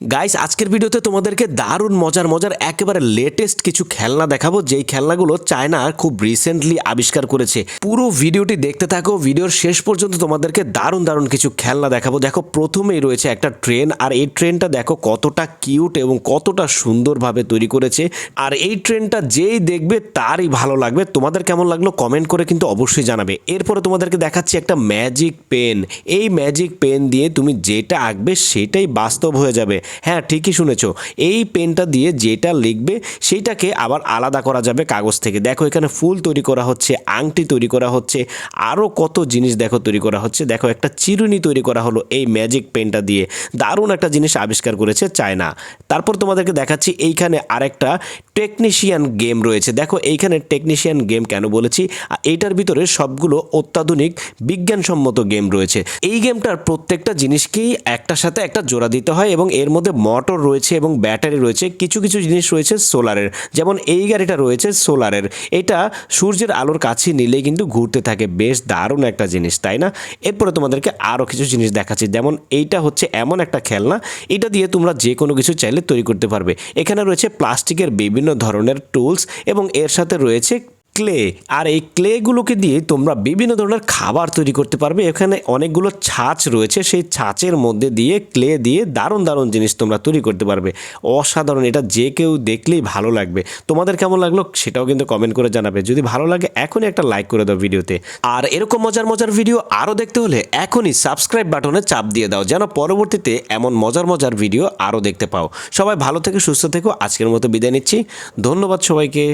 Guys আজকের ভিডিওতে তোমাদেরকে দারুণ মজার একেবারে লেটেস্ট কিছু খেলনা দেখাবো, যেই খেলনাগুলো চায়না খুব রিসেন্টলি আবিষ্কার করেছে। পুরো ভিডিওটি দেখতে থাকো, ভিডিওর শেষ পর্যন্ত তোমাদেরকে দারুণ কিছু খেলনা দেখাবো। দেখো প্রথমেই রয়েছে একটা ট্রেন, আর এই ট্রেনটা দেখো কতটা কিউট এবং কতটা সুন্দরভাবে তৈরি করেছে। আর এই ট্রেনটা যেই দেখবে তারই ভালো লাগবে। তোমাদের কেমন লাগলো কমেন্ট করে কিন্তু অবশ্যই জানাবে। এরপরে তোমাদেরকে দেখাচ্ছি একটা ম্যাজিক পেন। এই ম্যাজিক পেন দিয়ে তুমি যেটা আঁকবে সেটাই বাস্তব হয়ে যাবে। হ্যাঁ ঠিকই শুনেছো, এই পেনটা দিয়ে যেটা লিখবে সেইটাকে আবার আলাদা করা যাবে কাগজ থেকে। দেখো এখানে ফুল তৈরি করা হচ্ছে, আংটি তৈরি করা হচ্ছে, আরও কত জিনিস দেখো তৈরি করা হচ্ছে। দেখো একটা চিরুনি তৈরি করা হলো এই ম্যাজিক পেনটা দিয়ে। দারুণ একটা জিনিস আবিষ্কার করেছে চায়না। তারপর তোমাদেরকে দেখাচ্ছি এইখানে আরেকটা টেকনিশিয়ান গেম রয়েছে। দেখো এইখানে টেকনিশিয়ান গেম কেন বলেছি, এইটার ভিতরে সবগুলো অত্যাধুনিক বিজ্ঞানসম্মত গেম রয়েছে। এই গেমটার প্রত্যেকটা জিনিসকেই একটার সাথে একটা জোড়া দিতে হয় এবং এর মধ্যে মোটর রয়েছে এবং ব্যাটারি রয়েছে। কিছু জিনিস রয়েছে সোলারের, যেমন এই গাড়িটা রয়েছে সোলারের। এটা সূর্যের আলোর কাছে নিলেই কিন্তু ঘুরতে থাকে। বেশ দারুণ একটা জিনিস, তাই না? এরপরে তোমাদেরকে আরও কিছু জিনিস দেখাচ্ছি, যেমন এইটা হচ্ছে এমন একটা খেলনা, এটা দিয়ে তোমরা যে কোনো কিছু চাইলে তৈরি করতে পারবে। এখানে রয়েছে প্লাস্টিকের বিভিন্ন ধরনের টুলস এবং এর সাথে রয়েছে ক্লে। আর এই ক্লেগুলোকে দিয়ে তোমরা বিভিন্ন ধরনের খাবার তৈরি করতে পারবে। এখানে অনেকগুলো ছাঁচ রয়েছে, সেই ছাঁচের মধ্যে দিয়ে ক্লে দিয়ে দারুণ জিনিস তোমরা তৈরি করতে পারবে। অসাধারণ, এটা যে কেউ দেখলেই ভালো লাগবে। তোমাদের কেমন লাগলো সেটাও কিন্তু কমেন্ট করে জানাবে। যদি ভালো লাগে এখনই একটা লাইক করে দাও ভিডিওতে। আর এরকম মজার ভিডিও আরও দেখতে হলে এখনই সাবস্ক্রাইব বাটনে চাপ দিয়ে দাও, যেন পরবর্তীতে এমন মজার ভিডিও আরও দেখতে পাও। সবাই ভালো থেকে সুস্থ থেকো। আজকের মতো বিদায় নিচ্ছি। ধন্যবাদ সবাইকে।